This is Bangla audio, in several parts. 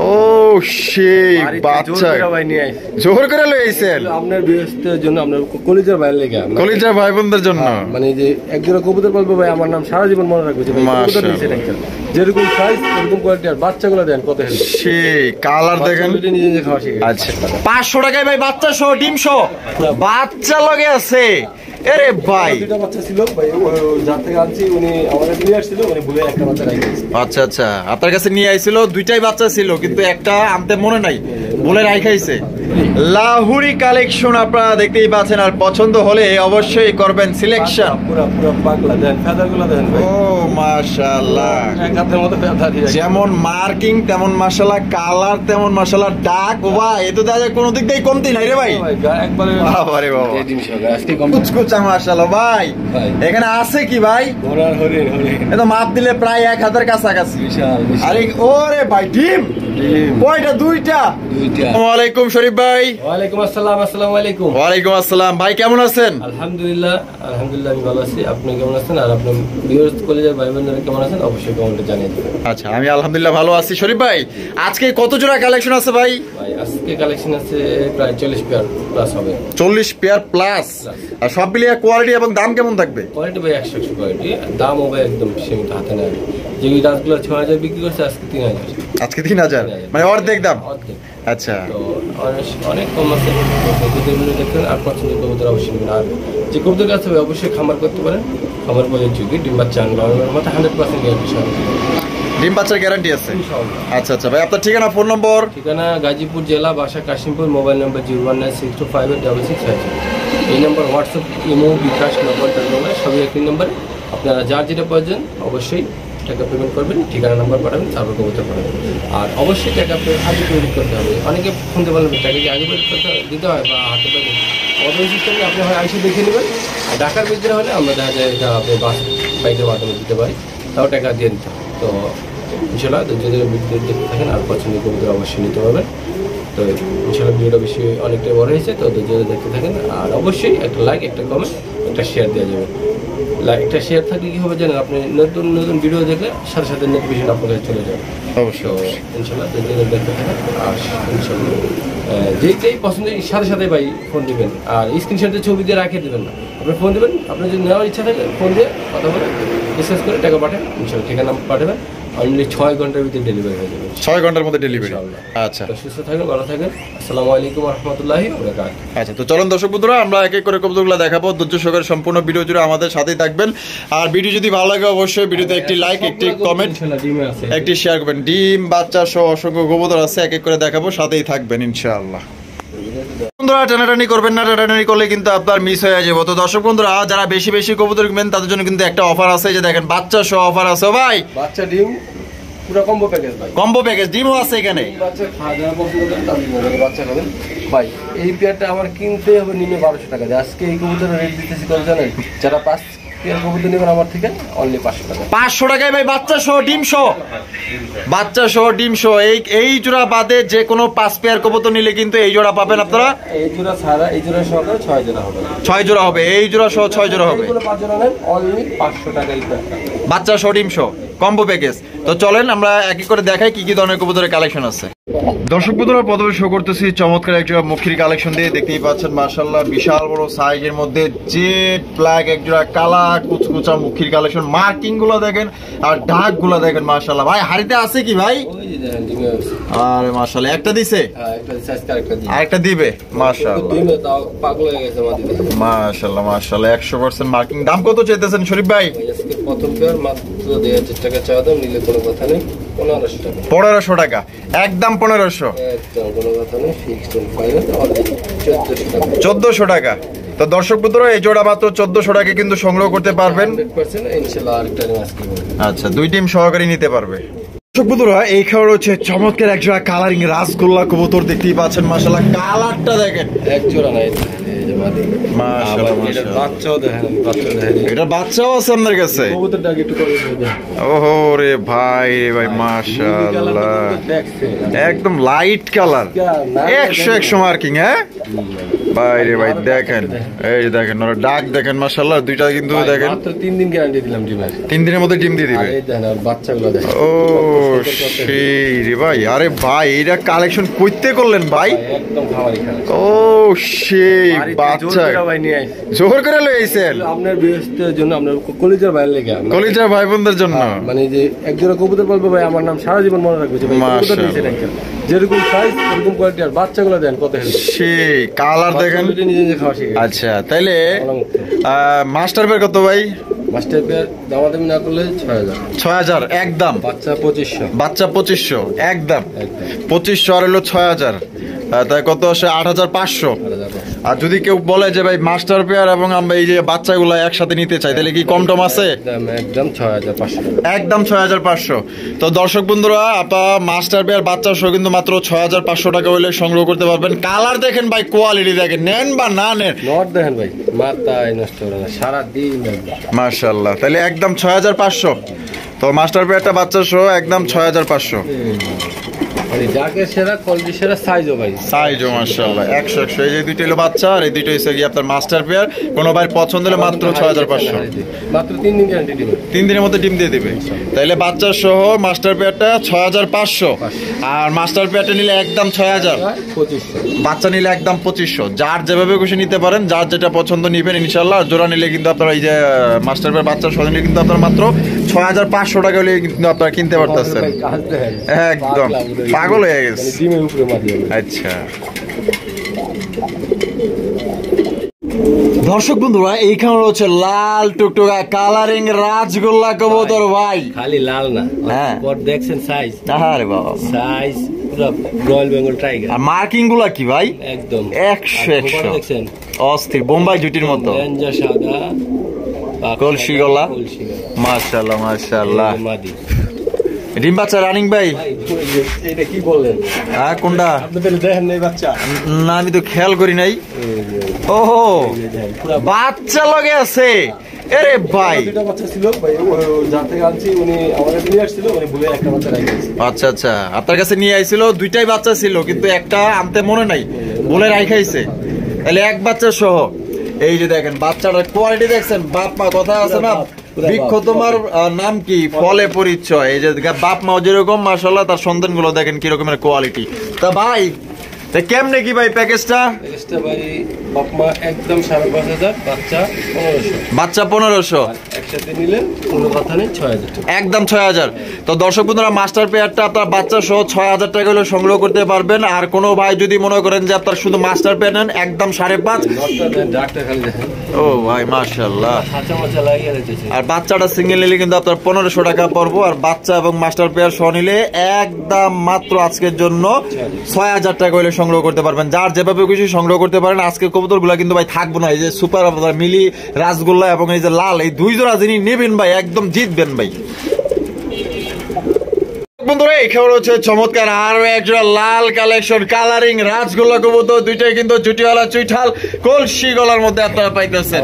ও সেই বাচ্চা জোর করে লইছেন আপনার বৃহস্পতির জন্য, আপনার কলিজার ভাইয়ের লেগে, কলিজার ভাই বোনদের জন্য। মানে যে একজোড়া কবুতর বলবো ভাই আমার নাম সারা জীবন মনে রাখবে, যেরকম সাইজ এরকম কোয়ালিটি, আর বাচ্চাগুলো দেন কত হেলদি, সেই কালার দেখেন। নিজে নিজে খাওয়া শিখে। আচ্ছা 500 টাকায় ভাই বাচ্চা সহ ডিম সহ বাচ্চা লগে আছে। আরে ভাই দুটো বাচ্চা ছিল ভাই, যার থেকে আনছি উনি আমাদের নিয়ে আসছিল, উনি ভুলে একটা বাচ্চা রাখিয়েছে। আচ্ছা আচ্ছা, আপনার কাছে নিয়ে আইছিল, দুইটাই বাচ্চা ছিল কিন্তু একটা আনতে মনে নাই, বলে রাখাইছে। লাহুরি কালেকশন আপনারা দেখতেই পাচ্ছেন, আর পছন্দ হলে অবশ্যই করবেন সিলেকশন। পুরো পুরো পাগলা দেন, ফেদারগুলো দেন ভাই। ও মাশাআল্লাহ, এক হাতের মতো ফেদার, যেমন মার্কিং তেমন মাশাআল্লাহ, কালার তেমন মাশাআল্লাহ, ডাক ভাই এ তো দেখা যায় কোনো দিক দিয়ে কমতি নাই রে ভাই। একবারে বাবারে বাবা, এই জিনিস হবে আজকে কম কুচকুচা মাশাআল্লাহ ভাই। এখানে আছে কি ভাই? ঘোড়ার হরিণ, হরিণ এ তো মাপ দিলে প্রায় 1 হাতের কাছাকাছি। বিশাল বিশাল। আরে ওরে ভাই ডিম কয়টা? দুইটা। আসসালামু আলাইকুম শরীফ ভাই। ওয়ালাইকুম আসসালাম। আসসালামু আলাইকুম। ওয়ালাইকুম আসসালাম ভাই, কেমন আছেন? আলহামদুলিল্লাহ, আলহামদুলিল্লাহ আমি ভালো আছি। আপনি কেমন আছেন? আর আপনার ভিউয়ার্স কলেজের ভাই বোনেরা কেমন আছেন? অবশ্যই কমেন্টে জানিয়ে দিবেন। আচ্ছা আমি আলহামদুলিল্লাহ ভালো আছি। শরীফ ভাই আজকে কত জোড়া কালেকশন আছে ভাই? ভাই আজকে কালেকশন আছে প্রায় 40 পেয়ার প্লাস হবে। 40 পেয়ার প্লাস। আর সব মিলিয়ে কোয়ালিটি এবং দাম কেমন থাকবে? কোয়ালিটি ভাই 100 কোয়ালিটি, দাম হবে একদম সীমিত, হাতে নেয়। যে রাতগুলো 6000 বিক্রি করছে, আজকে 3000। আজকে 3000 মানে অর্ধেক দাম? অর্ধেক। আচ্ছা তো অনেক কম আছে, দেখবেন। আর পছন্দের কবুতর অবশ্যই নেবেন। আর যে কবুতর কাছে হবে অবশ্যই খামার করতে পারেন, খামার প্রযোজ্য, ডিম বাচ্চা আনবার মতো 100% গ্যারান্টি সহ ডিম বাচ্চার গ্যারান্টি আছে। আচ্ছা আচ্ছা ভাই, আপনার ঠিকানা ফোন নম্বর? ঠিকানা গাজীপুর জেলা, বাসা কাশিমপুর, মোবাইল নাম্বার 01962586666। এই নাম্বার হোয়াটসঅ্যাপ, ইমো, বিকাশ, নগদ নম্বর সবই একই নম্বরে। আপনারা যার যেটা প্রয়োজন অবশ্যই টাকা পেমেন্ট করবেন, ঠিকানা নাম্বার পাঠাবেন, তারপর কবুতর পাঠাবেন। আর অবশ্যই টাকা আগে পেমেন্ট করতে হবে। অনেকে শুনতে পারবেন টাকা কি আগে পেমেন্ট করতে দিতে হয় বা হাতে পেমেন্ট, অর্ডার সিস্টেমে আপনি হয় আইসে দেখে নেবেন। আর ঢাকার ভিতরে হলে আমরা দেখা যায় এটা আপনি বাস বাইকের মাধ্যমে দিতে পারি, তাও টাকা দিয়ে দিতে হয়। তো ইনশাল্লাহ যদি ভিডিও দেখতে থাকেন আর পছন্দের কবুতর অবশ্যই নিতে পারবেন। তো ইনশাল্লাহ ভিডিওটা বেশি অনেকটাই বড় হয়েছে, তো যদি দেখতে থাকেন। আর অবশ্যই একটা লাইক, একটা কমেন্ট, একটা শেয়ার দেওয়া যাবে। একটা শেয়ার থাকলে কি হবে জানেন, আপনি নতুন নতুন ভিডিও দেখলে সাথে সাথে নোটিফিকেশন আপনার কাছে চলে যাবে। অবশ্যই ইনশাল্লাহ যদি দেখতে থাকেন। আর ইনশাল্লাহ যেই পছন্দের সাথে সাথে ভাই ফোন দিবেন, আর স্ক্রিনশটের ছবি দিয়ে রাখিয়ে দেবেন না, আপনি ফোন দেবেন। আপনার যদি নেওয়ার ইচ্ছা থাকে ফোন দিয়ে কথা বলে রিচার্জ করে টাকা পাঠান, ইনশাল্লাহ ঠিকানা পাঠাবেন। অনলি 6 ঘন্টার ভিতরে ডেলিভারি হয়ে যাবে। 6 ঘন্টার মধ্যে ডেলিভারি। আচ্ছা সুস্থ থাকবেন, ভালো থাকবেন। আসসালামু আলাইকুম ওয়া রাহমাতুল্লাহি ওয়া বারাকাতুহু। আচ্ছা তো চলুন দর্শক বন্ধুরা, আমরা এক এক করে কবুতরগুলো দেখাবো। ধৈর্য সহকারে সম্পূর্ণ ভিডিও জুড়ে আমাদের সাথেই থাকবেন। আর ভিডিও যদি ভালো লাগে অবশ্যই ভিডিওতে একটি লাইক, একটি কমেন্ট, একটি শেয়ার করবেন। ডিম বাচ্চা সহ অসংখ্য কবুতর আছে, এক এক করে দেখাবো, সাথেই থাকবেন ইনশাআল্লাহ। বন্ধুরা টানাটানি করবেন না, টানাটানি করলে কিন্তু আপনার মিস হয়ে যাবে। তো দর্শক বন্ধুরা যারা বেশি বেশি কবুতর কিনবেন তাদের জন্য কিন্তু একটা অফার আছে, যে দেখেন বাচ্চা সহ অফার আছে ভাই। বাচ্চা ডিম পুরো কম্বো প্যাকেজ ভাই, কম্বো প্যাকেজ ডিমও আছে এখানে। বাচ্চা খাওয়া দাওয়া পছন্দ করেন তাদের বাচ্চা খাবেন ভাই। এই পেয়ারটা আমার কিনতে হবে নিম্ন 1200 টাকা। আজকে এই কবুতরের রেট দিতেছি কত জানেন? যারা 5 পেয়ার কবুতর নেবেন আমার থেকে অনলি 500 টাকা। 500 টাকায় ভাই বাচ্চা সহ ডিম সহ, বাচ্চা সহ ডিম সহ। এই জোড়া বাদে যে কোনো 5 পেয়ার কবুতর নিলে কিন্তু এই জোড়া পাবেন আপনারা। এই জোড়া ছাড়া এই জোড়া সহকারে 6 জোড়া হবে। 6 জোড়া হবে, এই জোড়া সহ 6 জোড়া হবে। 5 জোড়া নেন অনলি 500 টাকা এই পেয়ারটা, বাচ্চা সহ ডিম সহ কম্বো প্যাকেজ। তো চলেন আমরা এক এক করে দেখাই কি কি ধরনের কবুতরের কালেকশন আছে। দর্শক বন্ধুরা প্রথমে শো করতেছি চমৎকার একটা মুখির কালেকশন দিয়ে। দেখতেই পাচ্ছেন মাশাআল্লাহ বিশাল বড় সাইজের মধ্যে জেড ব্ল্যাক একজোড়া কালা কুচকুচা মুখির কালেকশন। মার্কিং গুলো দেখেন আর ডাক গুলো দেখেন মাশাআল্লাহ। ভাই হাড়িতে আছে কি ভাই? আরে মাশাআল্লাহ একটা দিছে, আরেকটা দিবে মাশাআল্লাহ। মাশাআল্লাহ মাশাআল্লাহ 100% মার্কিং। দাম কত চাইতেছেন শরীফ ভাই? প্রথম পেয়ার মাত্র 2000 টাকা চাওয়া দাম, নিলে কোনো কথা নেই 1500 টাকা। 1500 টাকা একদম 1500, একদম কোনো কথা নেই, ফিক্সড ফাইনাল 1400 টাকা। তো দর্শক বন্ধুরা এই জোড়া মাত্র 1400 টাকা কিন্তু সংগ্রহ করতে পারবেন 100% ইনশাআল্লাহ। আরেকটা মাস কি হবে, আচ্ছা 2 টিম সহকারী নিতে পারবে। দর্শক বন্ধুরা এই খাবার হচ্ছে চমৎকার এক জোড়া কালারিং রাসগোল্লা কবুতর। দেখতেই পাচ্ছেন মাশাআল্লাহ কালারটা দেখেন। এক জোড়া নাই মাশাআল্লাহ মাশাআল্লাহ। বাচ্চাও দেখেন, এটা বাচ্চাও আছে আপনার কাছে? কবুতরটাকে একটু করে দেন। ওহো রে ভাই রে ভাই মাশাআল্লাহ একদম লাইট কালার 100 মার্কিং। হ্যাঁ ভাই রে ভাই দেখেন, এই যে দেখেন ওরা ডাক দেখেন মাশাআল্লাহ, দুইটা কিন্তু দেখেন মাত্র 3 দিন গ্যারান্টি দিলাম ডিমের। 3 দিনের মধ্যে ডিম দিয়ে দিবে। এই দেখেন আর বাচ্চাগুলো দেখেন। ও সেই রে ভাই, আরে ভাই এটা কালেকশন কইতে করলেন ভাই? একদম খামারি খামারি। ও সেই বাচ্চা ভাই নিয়ে আই। জোর করে লইছেন আপনার বৃহস্পতির জন্য, আপনার কলিজার বাইরে লেগে, কলিজার ভাই বোনদের জন্য। মানে যে একজোড়া কবুতর বলবে ভাই আমার নাম সারা জীবন মনে রাখবে যে ভাই কবুতর নিয়েছে একজন, যেরকম সাইজ এরকম কোয়ালিটি, আর বাচ্চাগুলো দেন কত হেলদি, সেই কালার দেখেন। নিজে নিজে খাওয়া শিখে। আচ্ছা তাইলে মাস্টার পেয়ার কত ভাই? মাস্টার পেয়ার দামাদামি না করলে 6000। 6000 একদম। বাচ্চা 2500। বাচ্চা 2500 একদম। 2500 আর হলো 6000, তাই কত আসে? 8500। আর যদি কেউ বলে যে ভাই মাস্টার পেয়ার এবং আমরা এই যে বাচ্চাগুলো একসাথে নিতে চাই, তাহলে কি কম টম আছে? একদম 6500। একদম 6500। তো দর্শক বন্ধুরা, আপনারা মাস্টার পেয়ার বাচ্চা সহ কিন্তু মাত্র 6500 টাকা হইলে সংগ্রহ করতে পারবেন। কালার দেখেন ভাই, কোয়ালিটি দেখেন, নেন বা না নেন। নট দেখেন ভাই, মাথায় নষ্ট হবে না, সারা দিন মাশাআল্লাহ। তাহলে একদম 6500। তো মাস্টার পেয়ারটা বাচ্চা সহ একদম 6500। মানে যাকে সেরা কোয়ালিটি সেরা সাইজও ভাই, সাইজও মাশাআল্লাহ 100 এই যে দুইটা হলো বাচ্চা আর এই দুইটা হইছে কি আপনার মাস্টার পেয়ার। কোনো ভাই পছন্দ হলে মাত্র 6500। মাত্র 3 দিন গ্যারান্টি দিবে, 3 দিনের মধ্যে ডিম দিয়ে দিবে। তাহলে বাচ্চা সহ মাস্টার পেয়ারটা 6500, আর মাস্টার পেয়ারটা নিলে একদম 6000। 2500। বাচ্চা নিলে একদম 2500। যার যেভাবে খুশি নিতে পারেন, যার যেটা পছন্দ নিবেন ইনশাআল্লাহ। জোড়া নিলে কিন্তু আপনারা এই যে মাস্টার পেয়ার বাচ্চা সহ নিলে কিন্তু আপনারা মাত্র 6500 টাকা হলে কিন্তু আপনারা কিনতে পারতেছেন। একদম পাগল হয়ে গেছে। ডিমের উপরে মাদি। আচ্ছা দর্শক বন্ধুরা, এইখানে রয়েছে লাল টুকটুকা কালারিং রাজগোল্লা কবুতর ভাই। খালি লাল না, হ্যাঁ পর দেখছেন সাইজ। আরে বাবা, সাইজ পুরো রয়্যাল বেঙ্গল টাইগার। আর মার্কিং গুলা কি ভাই? একদম 100 দেখছেন, অস্থির বোম্বাই জুটির মতো। লেঞ্জা সাদা, কলসি গলা, মাশাআল্লাহ মাশাআল্লাহ। মাদি ডিম বাচ্চা রানিং ভাই। এটা কি বললেন? হ্যাঁ কোনটা? আপনি তাহলে দেখেন নাই বাচ্চা? না আমি তো খেয়াল করি নাই। ওহো বাচ্চা লগে আছে। আরে ভাই দুটো বাচ্চা ছিল ভাই, যার থেকে আনছি উনি আমাদের নিয়ে আসছিল, উনি ভুলে একটা বাচ্চা রেখে দিয়েছে। আচ্ছা আচ্ছা, আপনার কাছে নিয়ে আইছিল, দুইটাই বাচ্চা ছিল কিন্তু একটা আনতে মনে নাই, বলে রাখাইছে। তাহলে এক বাচ্চা সহ। এই যে দেখেন বাচ্চাটার কোয়ালিটি দেখছেন, বাপ মা কথা আছে না, বৃক্ষ তোমার নাম কি ফলে পরিচয়। এই যে বাপ মা যেরকম মাশাআল্লাহ, তার সন্তান গুলো দেখেন কি রকমের কোয়ালিটি। তা ভাই তা কেমনে কি ভাই প্যাকেজটা? প্যাকেজটা ভাই বাপ মা একদম 5500, বাচ্চা 1500। বাচ্চা 1500 একসাথে নিলে কোনো কথা নেই, 6000 টাকা একদম 6000। তো দর্শক বন্ধুরা, মাস্টার পেয়ারটা আপনার বাচ্চা সহ 6000 টাকা হলে সংগ্রহ করতে পারবেন। আর কোনো ভাই যদি মনে করেন যে আপনার শুধু মাস্টার পেয়ার নেন, একদম 5.5। ডাক্তার খালি দেখেন। ও ভাই মাশাআল্লাহ। খাঁচা মাচা লাগিয়ে রেখেছে। আর বাচ্চাটা সিঙ্গেল নিলে কিন্তু আপনার 1500 টাকা পড়বো, আর বাচ্চা এবং মাস্টার পেয়ার সহ নিলে একদম মাত্র আজকের জন্য 6000 টাকা হলে সংগ্রহ করতে পারবেন। যার যেভাবে খুশি সংগ্রহ করতে পারেন। আজকে কবুতর গুলা কিন্তু ভাই থাকবো না। এই যে সুপার মিলি রাজগোল্লা এবং এই যে লাল, এই দুই জোড়া যিনি নেবেন ভাই একদম জিতবেন ভাই। বন্ধুরা এখানে রয়েছে চমৎকার আরো একজোড়া লাল কালেকশন কালারিং রাজগোল্লা কবুতর। দুইটাই কিন্তু জুটিওয়ালা চুইঠাল কলসি গলার মধ্যে আপনারা পাইতেছেন।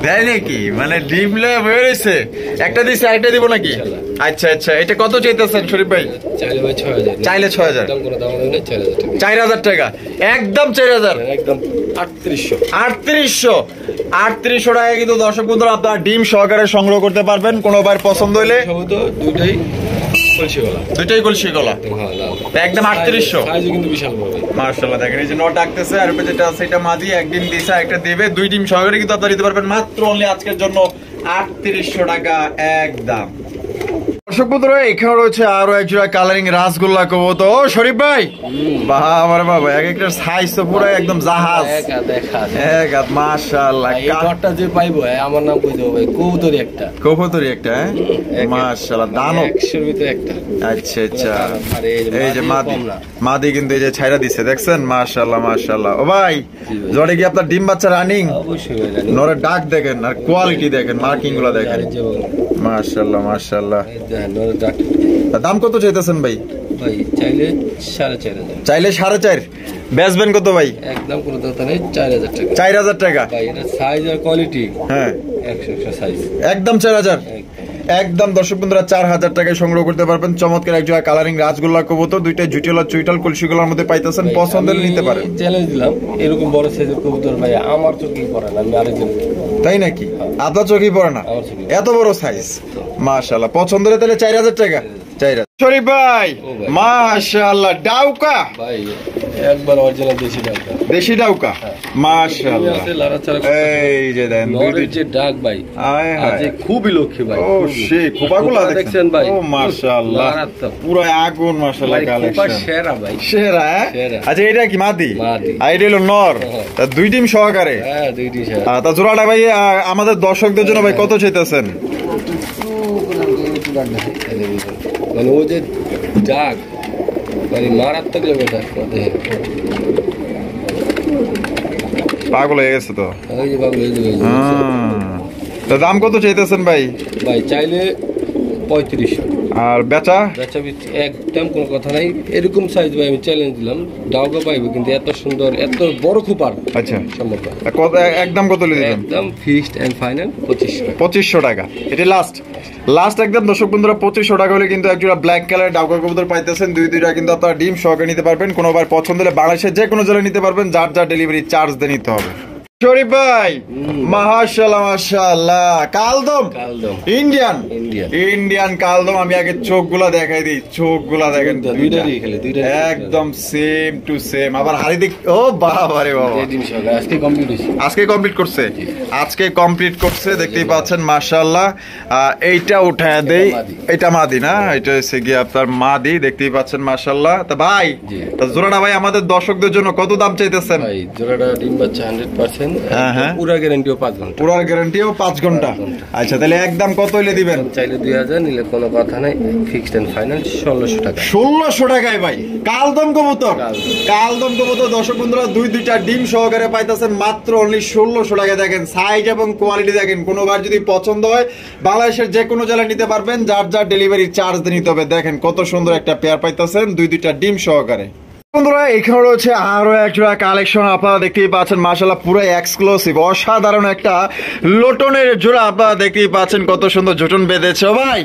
দেয় নাকি? মানে ডিমলে বেরোইছে, একটা দিছে আরেকটা দিব নাকি? আচ্ছা আচ্ছা, এটা কত চাইতেছেন শরীফ ভাই? চাইলে ভাই 6000। চাইলে 6000। একদম কোনো দাম নেই, 4000 টাকা। 4000 টাকা একদম 4000। একদম 3800। 3800 টাকা কিন্তু দর্শক বন্ধুরা আপনারা ডিম সহকারে সংগ্রহ করতে পারবেন। কোনো বার পছন্দ হইলে সম্ভবত দুইটাই কলসি গলা। দুইটাই কলসি গলা, হ্যাঁ লাল। একদম 3800। সাইজ কিন্তু বিশাল বড় ভাই। মাশাআল্লাহ দেখেন, এই যে নট ডাকতেছে, আর যেটা আছে এটা মাদি, একদিন দিছে একটা দেবে, দুই ডিম সহকারে কিন্তু আপনারা দিতে পারবেন মাত্র অনলি আজকের জন্য 3800 টাকা একদম। দর্শক বন্ধুরা এখানে রয়েছে আরো একজোড়া কালারিং রাসগোল্লা কবুতর। ও শরীফ ভাই, বাবা আমার বাবা, এক একটা সাইজ তো পুরো একদম জাহাজ। এক হাত মাশাআল্লাহ। এই ঘরটা যে পাইবো আমার নাম কই দেবো ভাই, কবুতরি একটা। কবুতরি একটা, মাশাআল্লাহ দানব 100 এর ভিতরে একটা। আচ্ছা আচ্ছা, এই যে মাদি, মাদি কিন্তু এই যে ছাইরা দিছে দেখছেন, মাশাআল্লাহ মাশাআল্লাহ। ও ভাই জোরে কি আপনার ডিম বাচ্চা রানিং? অবশ্যই ভাই রানিং। নরে ডাক দেখেন আর কোয়ালিটি দেখেন, মার্কিং গুলো দেখেন, মাশাআল্লাহ মাশাআল্লাহ। দাম কত চাইতেছেন ভাই? ভাই চাইলে 4500। চাইলে 4.5। বেচবেন কত ভাই? একদম কোনো কথা নেই, 4000 টাকা। 4000 টাকা ভাই এটা সাইজ আর কোয়ালিটি হ্যাঁ 100 সাইজ। একদম 4000। একদম দর্শক বন্ধুরা 4000 টাকায় সংগ্রহ করতে পারবেন। চমৎকার এক জোড়া কালারিং রাজগোল্লা কবুতর, দুইটা জুটিওলা চুইটাল কলসিগুলোর মধ্যে পাইতেছেন, পছন্দের নিতে পারেন। চ্যালেঞ্জ দিলাম এরকম বড় সাইজের কবুতর ভাই আমার চোখেই পড়ে না, আমি আরেকজন তাই নাকি? আপনার চোখেই পড়ে না এত বড় সাইজ? মাশাআল্লাহ, পছন্দের তাহলে 4000 টাকা। 4000। শরীফ ভাই মাশাআল্লাহ, ডাউকা ভাই একবার অরিজিনাল দেশি ডাউকা। দেশি ডাউকা মাশাআল্লাহ, এই যে দেন দুই যে ডাক ভাই, আয় হায় আজ খুবই লক্ষ্মী ভাই। ও সেই খোপাগুলো দেখছেন ভাই? ও মাশাআল্লাহ, পুরো আগুন মাশাআল্লাহ কালেকশন। সেরা ভাই, সেরা। আচ্ছা এটা কি মাদি? মাদি। আর এটা হলো নর, তা দুই ডিম সহকারে। হ্যাঁ দুইটি সেরা। তা জোড়াটা ভাই আমাদের দর্শকদের জন্য ভাই কত চাইতেছেন? মানে ও যে ডাক মানে মারাত্মক লেগে ডাক, পাগল হয়ে গেছে তো। ওই যে বাবু তা দাম কত চাইতেছেন ভাই? ভাই চাইলে 3500। আর বেচা? বেচা একদম কোনো কথা নাই, এরকম সাইজ ভাই আমি চ্যালেঞ্জ দিলাম ডাউকা পাইবো, কিন্তু এত সুন্দর এত বড় খুপার আচ্ছা সম্ভব না। একদম কত দিবেন? একদম ফিক্সড এন্ড ফাইনাল 2500 টাকা। এটা লাস্ট একদম দর্শক বন্ধুরা 2500 টাকা হলে কিন্তু একজোড়া ব্ল্যাক কালার ডাউকা কবুতর পাইতেছেন। দুইটা কিন্তু আপনারা ডিম সহকারে নিতে পারবেন। কোনোবার পছন্দ হলে বাংলাদেশের যে কোনো জেলায় নিতে পারবেন, যার যার ডেলিভারি চার্জ দিয়ে নিতে হবে। শরীফ ভাই মাশাআল্লাহ মাশাআল্লাহ, কালদম ইন্ডিয়ান কালদম। আমি আগে চোখগুলা দেখাই দিই, চোখগুলা দেখেন একদম সেম টু সেম। আবার হাড়ি দিক, ও বাবা রে বাবা, আজকে কমপ্লিট করছে দেখতেই পাচ্ছেন মাশাআল্লাহ। এইটা উঠায় দেই, এটা মাদি না, এটা হচ্ছে গিয়ে আপনার মাদি, দেখতেই পাচ্ছেন মাশাআল্লাহ। তা ভাই জোড়াটা ভাই আমাদের দর্শকদের জন্য কত দাম চাইতেছেন? ভাই জোড়াটা ডিম বাচ্চা 100%, পুরা গ্যারান্টিও 5 ঘন্টা। পুরা গ্যারান্টিও 5 ঘন্টা। আচ্ছা তাহলে একদম কত হইলে দিবেন? চাইলে 2000, নিলে কোনো কথা নাই, ফিক্সড এন্ড ফাইনাল 1600 টাকা। 1600 টাকায় ভাই কালদম কবুতর। দর্শক বন্ধুরা দুইটা ডিম সহকারে পাইতেছেন মাত্র অনলি 1600 টাকা। দেখেন সাইজ এবং কোয়ালিটি দেখেন, কোনোবার যদি পছন্দ হয় বাংলাদেশের যে কোনো জেলায় নিতে পারবেন, যার যার ডেলিভারি চার্জ দিয়ে নিতে হবে। দেখেন কত সুন্দর একটা পেয়ার পাইতেছেন দুইটা ডিম সহকারে। বন্ধুরা এখানে রয়েছে আরো একজোড়া কালেকশন, আপনারা দেখতেই পাচ্ছেন মাশাআল্লাহ পুরো এক্সক্লুসিভ অসাধারণ একটা লোটনের জোড়া। আপনারা দেখতেই পাচ্ছেন কত সুন্দর জোটন বেঁধেছে। ও ভাই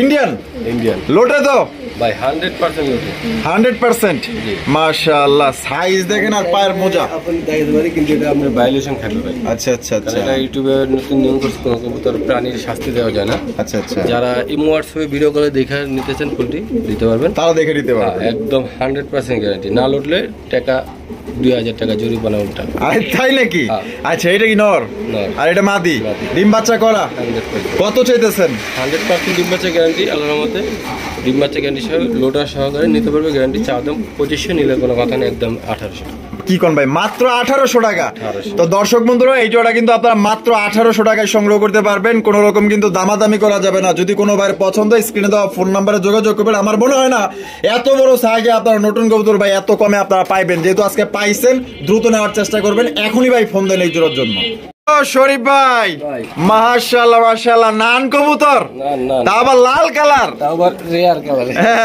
ইন্ডিয়ান লোটে তো ভাই 100% লোটে, 100% মাশাআল্লাহ। সাইজ দেখেন আর পায়ের মোজা আপনি দেখাতে পারি, কিন্তু এটা আপনার ভায়োলেশন খাবে ভাই। আচ্ছা এটা ইউটিউবে নতুন নিয়ম করছে, কোনো কবুতর প্রাণীর শাস্তি দেওয়া যায় না। আচ্ছা যারা ইমো হোয়াটসঅ্যাপে ভিডিও কলে দেখে নিতেছেন ফুলটি দিতে পারবেন, তারা দেখে নিতে পারবেন। একদম 100% গ্যারান্টি। না লুটলে টাকা 2000 টাকা জরিমানা উল্টা। আরে তাই নাকি? আচ্ছা এটা কি নর আর এটা মাদি? ডিম বাচ্চা করা? কত চাইতেছেন? 100% ডিম বাচ্চা গ্যারান্টি, আল্লাহর রহমতে ডিম বাচ্চা গ্যারান্টি সহ লোটার সহকারে নিতে পারবে। গ্যারান্টি চা দাম 2500, নিলে কোনো কথা নেই, একদম 1800। কি কোন ভাই মাত্র 1800 টাকা? তো দর্শক বন্ধুরা এই জোড়া কিন্তু আপনারা মাত্র 1800 টাকায় সংগ্রহ করতে পারবেন। কোন রকম কিন্তু দামাদামি করা যাবে না। যদি কোনো ভাইয়ের পছন্দ হয় স্ক্রিনে দেওয়া ফোন নাম্বারে যোগাযোগ করবেন। আমার মনে হয় না এত বড় সাইজে আপনারা নতুন কবুতর ভাই এত কমে আপনারা পাইবেন। যেহেতু আজকে পাইছেন দ্রুত নেওয়ার চেষ্টা করবেন। এখনই ভাই ফোন দেন এই জোড়ার জন্য। শরীফ ভাই মাশাআল্লাহ মাশাআল্লাহ, নান কবুতর, তা আবার লাল কালার,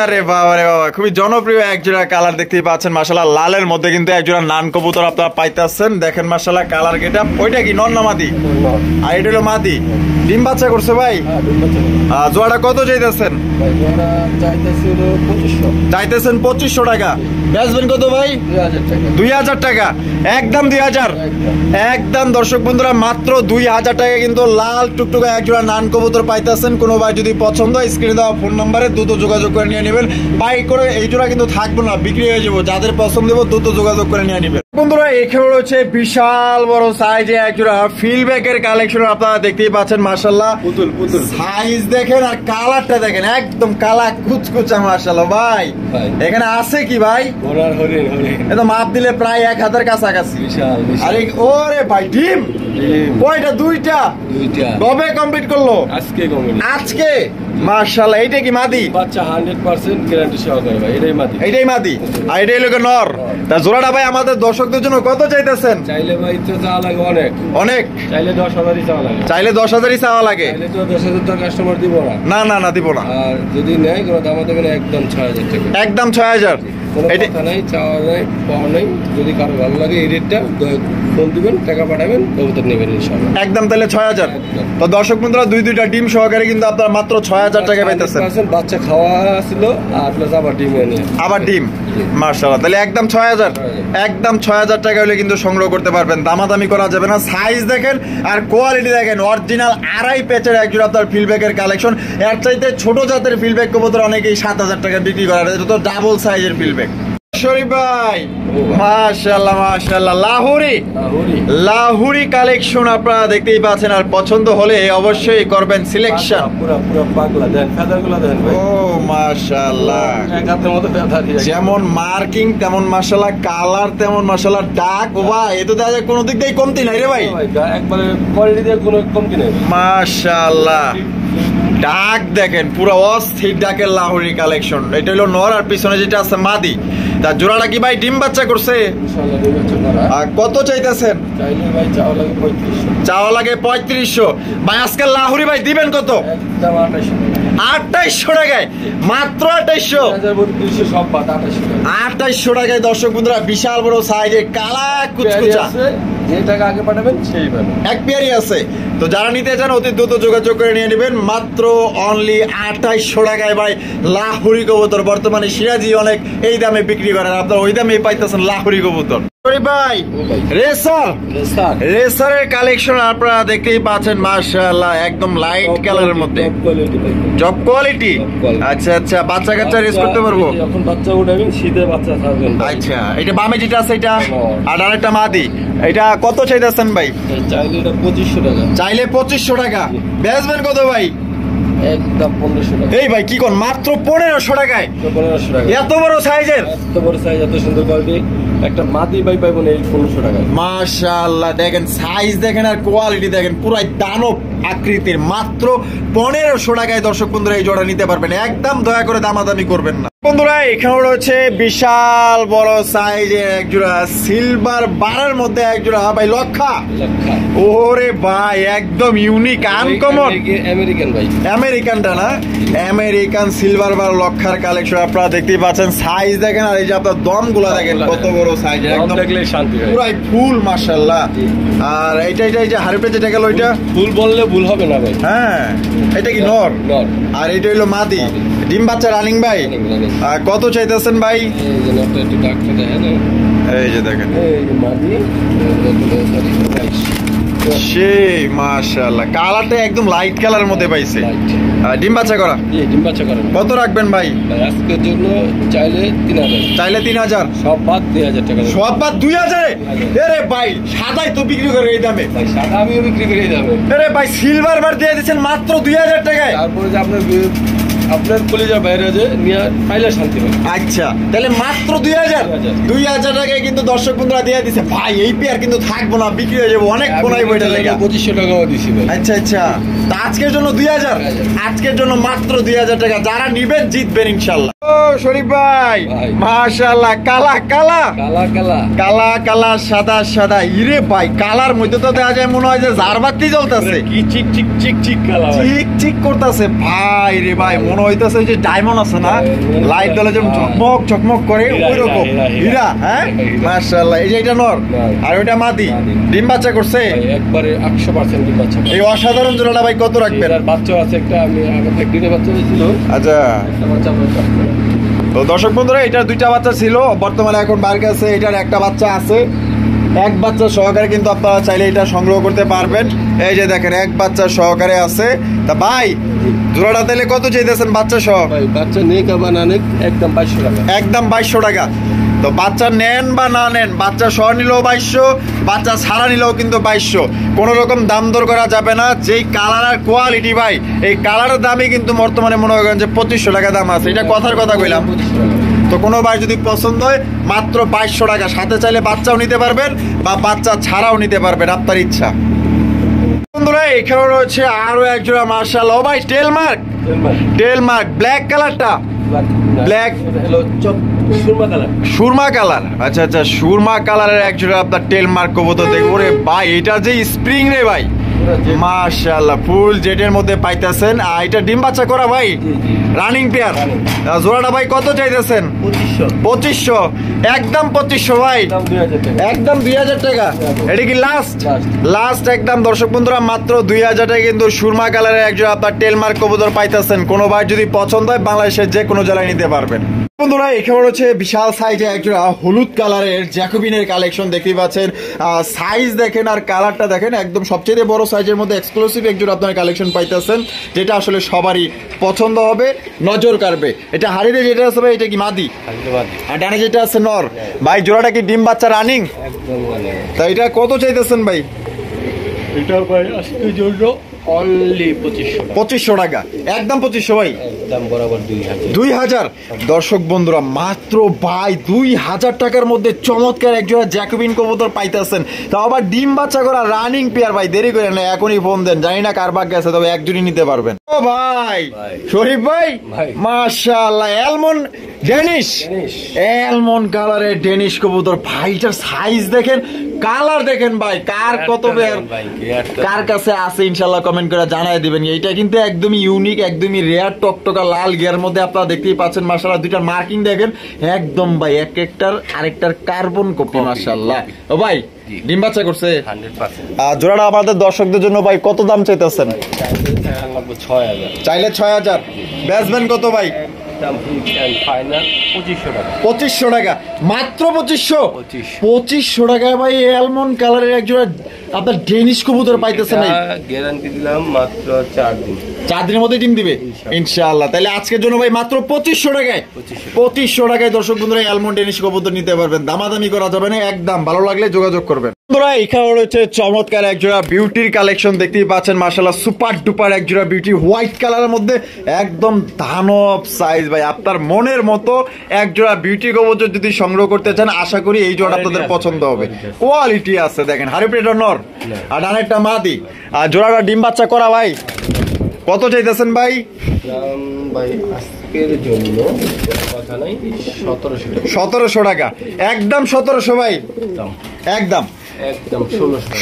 আরে বাবা রে বাবা, খুবই জনপ্রিয় একজোড়া কালার দেখতেই পাচ্ছেন মাশাআল্লাহ। লালের মধ্যে কিন্তু একজোড়া নান কবুতর আপনারা পাইতেছেন। দেখেন মাশাআল্লাহ কালার গেটা। ওইটা কি নর না মাদি? আর এটা হলো মাদি, ডিম বাচ্চা করছে ভাই। জোড়াটা কত চাইতেছেন? চাইতেছেন 2500 টাকা। বেচবেন কত ভাই? 2000 টাকা। একদম 2000। একদম দর্শক বন্ধুরা মাত্র 2000 টাকা কিন্তু লাল টুকটুকা একজোড়া নান কবুতর পাইতেছেন। কোনো ভাই যদি পছন্দ হয় স্ক্রিনে দেওয়া ফোন নাম্বারে দ্রুত যোগাযোগ করে নিয়ে নেবেন। বাই করে এই জোড়া কিন্তু থাকবো না, বিক্রি হয়ে যাবো। যাদের পছন্দ দেবো দ্রুত যোগাযোগ করে নিয়ে নেবেন। বন্ধুরা এখানে রয়েছে বিশাল বড় সাইজে একজোড়া ফিলব্যাকের কালেকশন। আপনারা দেখতেই পাচ্ছেন মাশাআল্লাহ, সাইজ দেখেন আর কালারটা দেখেন, একদম কালা কুচকুচা মাশাআল্লাহ। ভাই এখানে আছে কি ভাই? এটা মাপ দিলে প্রায় 1000 কাছাকাছি। আরে ওরে ভাই ডিম কয়টা? দুইটা। কবে কমপ্লিট করলো? আজকে মাশাআল্লাহ। এইটা কি মাদি? বাচ্চা 100% গ্যারান্টি সহকারে ভাই, এটাই মাদি। এইটাই মাদি আর এটাই লোকে নর। তা জোড়াটা ভাই আমাদের দর্শকদের জন্য কত চাইতেছেন? চাইলে ভাই তো চাওয়া লাগে অনেক। চাইলে 10,000ই চাওয়া লাগে। চাইলে 10,000ই চাওয়া লাগে। চাইলে তো 10,000 তো কাস্টমার দিব না। না দিব না। আর যদি নেয় কোনো দাম দেবেন একদম 6000 টাকা। একদম 6000। কোনো এটা কথা নাই, চাওয়া নাই, পাওয়া নাই। যদি কারো ভালো লাগে এই রেটটা ফোন দিবেন, টাকা পাঠাবেন, কবুতর নেবেন ইনশাআল্লাহ। একদম তাহলে 6000। তো দর্শক বন্ধুরা দুইটা ডিম সহকারে কিন্তু আপনারা মাত্র 6000 টাকা পাইতেছেন। বাচ্চা খাওয়া ছিল আর প্লাস আবার ডিম এনে আবার ডিম, মাশাআল্লাহ। তাহলে একদম 6000, একদম 6000 টাকা হলে কিন্তু সংগ্রহ করতে পারবেন। দামাদামি করা যাবে না। সাইজ দেখেন আর কোয়ালিটি দেখেন, অরিজিনাল আড়াই পেচের একজোড়া আপনার ফিল্ডব্যাকের কালেকশন। এর চাইতে ছোট জাতের ফিল্ডব্যাক কবুতর অনেকেই 7000 টাকা বিক্রি করে, এটা তো ডাবল সাইজের ফিল্ডব্যাক। শরীফ ভাই মাশাআল্লাহ মাশাআল্লাহ, লাহুরি কালেকশন আপনারা দেখতেই পাচ্ছেন। আর পছন্দ হলে অবশ্যই করবেন সিলেকশন। পুরো পাগলা দেন, ফেদারগুলো দেন ভাই। ও মাশাআল্লাহ, এক হাতের মতো ফেদার, যেমন মার্কিং তেমন মাশাআল্লাহ, কালার তেমন মাশাআল্লাহ, ডাক ও ভাই এ তো দেখা যায় কোনো দিক দিয়ে কমতি নাই রে ভাই, একবারে কোয়ালিটি দিয়ে কোনো কমতি নাই মাশাআল্লাহ। ডাক দেখেন পুরো অস্থির ডাকের লাহুরি কালেকশন। এটা হলো নর আর পিছনে যেটা আছে মাদি। তার জোড়াটা কি ভাই ডিম বাচ্চা করছে? ইনশাআল্লাহ ডিম বাচ্চা করা। আর কত চাইতেছেন? চাইলে ভাই চাওয়া লাগে 3500। চাওয়া লাগে 3500। ভাই আজকাল লাহুরি ভাই দিবেন কত? একদম 2800 টাকায়, মাত্র 2800। 3200 সব বাদ 2800 টাকায় দর্শক বন্ধুরা, বিশাল বড় সাইজের কালা কুচকুচা। যে টাকা আগে পাঠাবেন সেই পাবেন। এক পেয়ারই আছে। তো যারা নিতে চান অতি দ্রুত যোগাযোগ করে নিয়ে নেবেন। মাত্র অনলি 2800 টাকায় ভাই লাহুরি কবুতর। বর্তমানে সিরাজি অনেক এই দামে বিক্রি করেন, আপনারা ওই দামে পাইতেছেন লাহুরি কবুতর। ভাই রেসারের কালেকশন আপনারা দেখতেই পাচ্ছেন, মাশাআল্লাহ একদম লাইট কালারের মধ্যে, জব কোয়ালিটি। আচ্ছা আচ্ছা, বাচ্চা কাচ্চা রেস করতে পারবো যখন বাচ্চা উঠাবেন, শীতে বাচ্চা থাকবেন। আচ্ছা, এটা বামে যেটা আছে এটা, আর আরেকটা মাদি। এটা কত চাইতেছেন ভাই? চাইলে এটা 2500 টাকা। চাইলে 2500 টাকা। বেচবেন কত ভাই? একদম 1500 টাকা। এই ভাই কি কোন, মাত্র 1500 টাকায়? 1500 টাকা। এত বড় সাইজের, এত বড় সাইজ, এত সুন্দর কোয়ালিটি, একটা মাদি ভাই পাইবো না এই 1500 টাকায়। মাশাআল্লাহ দেখেন সাইজ দেখেন আর কোয়ালিটি দেখেন, পুরাই দানব আকৃতির। মাত্র 1500 টাকায় দর্শক বন্ধুরা এই জোড়া নিতে পারবেন। একদম দয়া করে দামাদামি করবেন না বন্ধুরা। এখানে রয়েছে বিশাল বড় সাইজের এক জোড়া সিলভার বারের মধ্যে এক জোড়া ভাই লক্ষা। ওরে ভাই একদম ইউনিক আনকমন আমেরিকান ভাই, আমেরিকানটা না, আমেরিকান সিলভার বার লক্ষার কালেকশন আপনারা দেখতেই পাচ্ছেন। সাইজ দেখেন আর এই যে আপনার দম গুলা দেখেন কত বড় সাইজ, একদম দেখলে শান্তি হয়, পুরাই ফুল মাশাআল্লাহ। আর এটা এই যে হারিপে যেটা গেল ওইটা ফুল বললে ভুল হবে না ভাই। হ্যাঁ, এটা কি নর? নর। আর এটা হইলো মাদি। ডিম বাচ্চা রানিং ভাই। আর কত চাইতেছেন ভাই? এই যে নরটা একটু ডাকতে দেখেন, এই যে দেখেন, এই যে মাদি, সেই মাশাআল্লাহ কালারটা একদম লাইট কালারের মধ্যে পাইছে। ডিম বাচ্চা করা, ডিম বাচ্চা করেন। কত রাখবেন ভাই? আজকের জন্য চাইলে 3000। চাইলে 3000, সব বাদ 2000 টাকা। সব বাদ 2000? আরে ভাই সাদাই তো বিক্রি করে এই দামে। ভাই সাদা আমিও বিক্রি করে যাবে। আরে ভাই সিলভার বার দিয়ে দিচ্ছেন মাত্র 2000 টাকায়। তারপরে যে আপনার কলেজের বাইরে যে নিয়ে পাইলে শান্তি হবে। আচ্ছা তাহলে মাত্র 2000 টাকায় কিন্তু দর্শক বন্ধুরা দিয়ে দিচ্ছে ভাই। এই পেয়ার কিন্তু থাকবো না, বিক্রি হয়ে যাবো, অনেক কোনায় বইটা লেগে। 2500 টাকাও দিছি ভাই। আচ্ছা আচ্ছা, তা আজকের জন্য 2000, আজকের জন্য মাত্র 2000 টাকা। যারা নিবেন জিতবেন ইনশাল্লাহ। ও শরীফ ভাই মাশাআল্লাহ, কালা কালা কালা কালা কালা কালা সাদা সাদা। ইরে ভাই কালার মধ্যে তো দেখা যায় মনে হয় যে জারবাতি জ্বলতেছে, কি চিক চিক চিক চিক কালা চিক চিক করতেছে ভাই রে ভাই। মনে হইতেছে যে ডায়মন্ড আছে না, লাইট দলে যেমন ঝকমক ঝকমক করে ওই রকম হীরা। হ্যাঁ মাশাআল্লাহ। এই যে এটা নর আর ওইটা মাদি, ডিম বাচ্চা করছে একবারে 100% ডিম বাচ্চা। এই অসাধারণ জোড়াটা ভাই কত রাখবেন? বাচ্চা আছে একটা, আমি আগে একদিনে বাচ্চা হয়েছিল। আচ্ছা একটা বাচ্চা তো দর্শক বন্ধুরা এটার দুইটা বাচ্চা ছিল, বর্তমানে এখন বার কাছে এটার একটা বাচ্চা আছে। এক বাচ্চা সহকারে কিন্তু আপনারা চাইলে এটা সংগ্রহ করতে পারবেন। এই যে দেখেন এক বাচ্চা সহকারে আছে। তা ভাই জোড়াটা তাহলে কত চাইতেছেন বাচ্চা সহ? ভাই বাচ্চা নেক বা না নেক একদম 2200 টাকা। একদম 2200 টাকা। তো বাচ্চা নেন বা না নেন, বাচ্চা সহ নিলেও 2200, বাচ্চা ছাড়া নিলেও কিন্তু 2200। কোনো রকম দাম দর করা যাবে না। যেই কালার আর কোয়ালিটি ভাই, এই কালারের দামই কিন্তু বর্তমানে মনে করেন যে 2500 টাকা দাম আছে। এটা কথার কথা কইলাম। তো কোনো ভাই যদি পছন্দ হয় মাত্র 2200 টাকা। সাথে চাইলে বাচ্চাও নিতে পারবেন বা বাচ্চা ছাড়াও নিতে পারবেন, আপনার ইচ্ছা। বন্ধুরা এখানে রয়েছে আরো এক জোড়া মাশাআল্লাহ। ও ভাই টেলমার্ক, টেলমার্ক ব্ল্যাক কালারটা, black Surma colour, Surma colour. আচ্ছা আচ্ছা, সুরমা কালারের এক জোড়া আপনার টেলমার্ক কবুতর দেখবো রে ভাই। এটা যে স্প্রিং রে ভাই, মাশাআল্লাহ ফুল জেটের মধ্যে পাইতেছেন। আর এটা ডিম বাচ্চা করা ভাই, রানিং পেয়ার। জোড়াটা ভাই কত চাইতেছেন? 2500। একদম 2500 ভাই, একদম 2000 টাকা। এটা কি লাস্ট একদম দর্শক বন্ধুরা মাত্র 2000 টাকা কিন্তু সুরমা কালারের একজন আপনার টেলমার্ক কবুতর পাইতেছেন। কোনো ভাই যদি পছন্দ হয় বাংলাদেশের যে কোনো জেলায় নিতে পারবেন। বন্ধুরা এখানে হচ্ছে বিশাল সাইজে একজন হলুদ কালারের জ্যাকোবিনের কালেকশন দেখতেই পাচ্ছেন। সাইজ দেখেন আর কালারটা দেখেন, একদম সবচেয়ে বড় সাইজের মধ্যে এক্সক্লুসিভ একজন আপনার কালেকশন পাইতেছেন, যেটা আসলে সবারই পছন্দ হবে, নজর কাড়বে। এটা হাড়িতে যেটা আছে ভাই, এটা কি মাদি? আর ডানে যেটা আছে নর। ভাই জোড়াটা কি ডিম বাচ্চা রানিং? তা এটা কত চাইতেছেন ভাই? এটা ভাই আজকের জন্য অনলি 2500 টাকা, একদম 2500 ভাই, দাম বরাবর 2000। দর্শক বন্ধুরা মাত্র ভাই 2000 টাকার মধ্যে চমৎকার একজোড়া জ্যাকোবিন কবুতর পাইতেছেন, তাও আবার ডিম বাচ্চা করা রানিং পেয়ার। ভাই দেরি করেন না, এখনই ফোন দেন, জানি না কার ভাগ্যে আছে, তবে একজনই নিতে পারবেন। ও ভাই শরীফ ভাই, মাশাআল্লাহ অ্যালমন্ড কালারের ডেনিশ কবুতর। ভাইটার সাইজ দেখেন, কালার দেখেন ভাই, কার কত কার কাছে আছে ইনশাল্লাহ কমেন্ট করে জানাই দিবেন। এইটা কিন্তু একদমই ইউনিক, একদমই রেয়ার টকটকা লাল গিয়ার মধ্যে আপনারা দেখতেই পাচ্ছেন। মাশাআল্লাহ দুইটার মার্কিং দেখেন একদম ভাই, এক একটার আরেকটার কার্বন কপি। মাশাআল্লাহ ও ভাই ডিম বাচ্চা করছে 100%। জোড়াটা আমাদের দর্শকদের জন্য ভাই কত দাম চাইতেছেন? চাইলে 6000। বেচবেন কত ভাই? 2500 টাকা, মাত্র 2500 টাকায় ভাই অ্যালমন্ড কালারের একজোড়া আপনার ডেনিশ কবুতর পাইতেছেন। গ্যারান্টি দিলাম মাত্র 4 দিনের মধ্যে ডিম দিবে ইনশাআল্লাহ। তাহলে আজকের জন্য ভাই মাত্র 2500 টাকায়, 2500 টাকায় দর্শক বন্ধুরা অ্যালমন্ড ডেনিশ কবুতর নিতে পারবেন। দামাদামি করা যাবে না, একদম ভালো লাগলে যোগাযোগ করবেন। বন্ধুরা এখানে রয়েছে চমৎকার একজোড়া বিউটির কালেকশন দেখতেই পাচ্ছেন। মাশাআল্লাহ সুপার ডুপার একজোড়া বিউটি, হোয়াইট কালারের মধ্যে একদম দানব সাইজ। ভাই আপনার মনের মতো একজোড়া বিউটি কবুতর যদি সংগ্রহ করতে চান, আশা করি এই জোড়া আপনাদের পছন্দ হবে। কোয়ালিটি আছে দেখেন, হারিপ্রেটার নর আর ডানেরটা মাদি। আর জোড়াটা ডিম বাচ্চা করা ভাই কত চাইতেছেন ভাই? ভাই আজকের জন্য কথা নাই, 1700 টাকা, একদম 1700 ভাই, একদম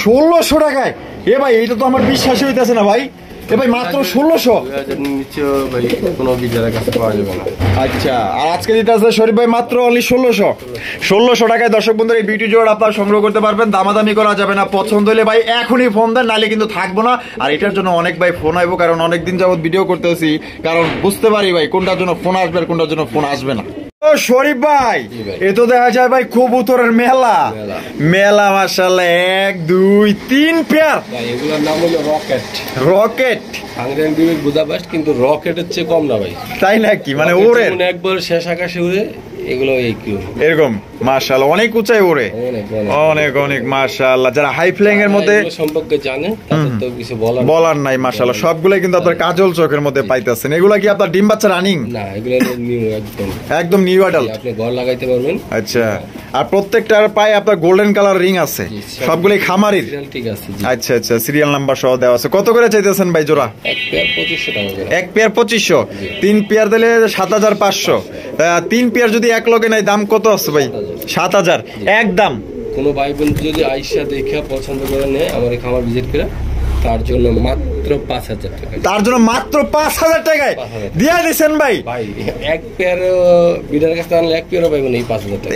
1600 টাকায়। এ ভাই এইটা তো আমার বিশ্বাসই হইতেছে না ভাই। এ ভাই মাত্র 1600 ভাই, কোনো বিচারের কাছে পাওয়া যাবে না। আচ্ছা, আর আজকে যেটা আছে শরীফ ভাই মাত্র অনলি 1600 টাকায় দর্শক বন্ধুরা এই বিউটি জোড়া আপনারা সংগ্রহ করতে পারবেন। দামাদামি করা যাবে না, পছন্দ হলে ভাই এখনই ফোন দেন, নাহলে কিন্তু থাকবো না। আর এটার জন্য অনেক ভাই ফোন আইবো, কারণ অনেকদিন যাবত ভিডিও করতেছি, কারণ বুঝতে পারি ভাই কোনটার জন্য ফোন আসবে আর কোনটার জন্য ফোন আসবে না। শরীফ ভাই এ তো দেখা যায় ভাই কবুতরের মেলা মাশাআল্লাহ, 1 2 3 পেয়ার। এগুলোর নাম হলো রকেট। বুঝাবাস, কিন্তু রকেটের চেয়ে কম না ভাই। তাই নাকি? মানে ওরে একবার শেষ আকাশে উড়ে, এগুলো এরকম মাশাআল্লাহ অনেক উঁচাই ওড়ে, অনেক মাশাআল্লাহ। যারা হাই ফ্লাইং এর মধ্যে সম্পর্কে জানে তাদের তো কিছু বলার নাই। মাশাআল্লাহ সবগুলাই কিন্তু আপনার কাজল চোখের মধ্যে পাইতেছেন। এগুলা কি আপনার ডিম বাচ্চা রানিং? না, এগুলো নিউ, একদম নিউ অ্যাডাল্ট, আপনি ঘর লাগাইতে পারবেন। আচ্ছা, আর প্রত্যেকটার পায়ে আপনার গোল্ডেন কালার রিং আছে, সবগুলাই খামারির। ঠিক আছে, আচ্ছা আচ্ছা, সিরিয়াল নাম্বার সহ দেওয়া আছে। কত করে চাইতেছেন ভাই জোড়া? এক পেয়ার 2500 টাকা করে। এক পেয়ার 2500, 3 পেয়ার দিলে 7500। 3 পেয়ার যদি এক লগে নাই দাম কত আছে ভাই? 7000 একদম। কোনো ভাই বোন যদি আইসা দেখে পছন্দ করে নেয়, আমার এই খামার ভিজিট করে, তার জন্য মাত্র 5000 টাকা। তার জন্য মাত্র 5000 টাকায় দিয়া দিছেন ভাই। ভাই এক পেয়ার বিডার কাছে আনলে এক পেয়ারও পাইবেন এই 5000 টাকা।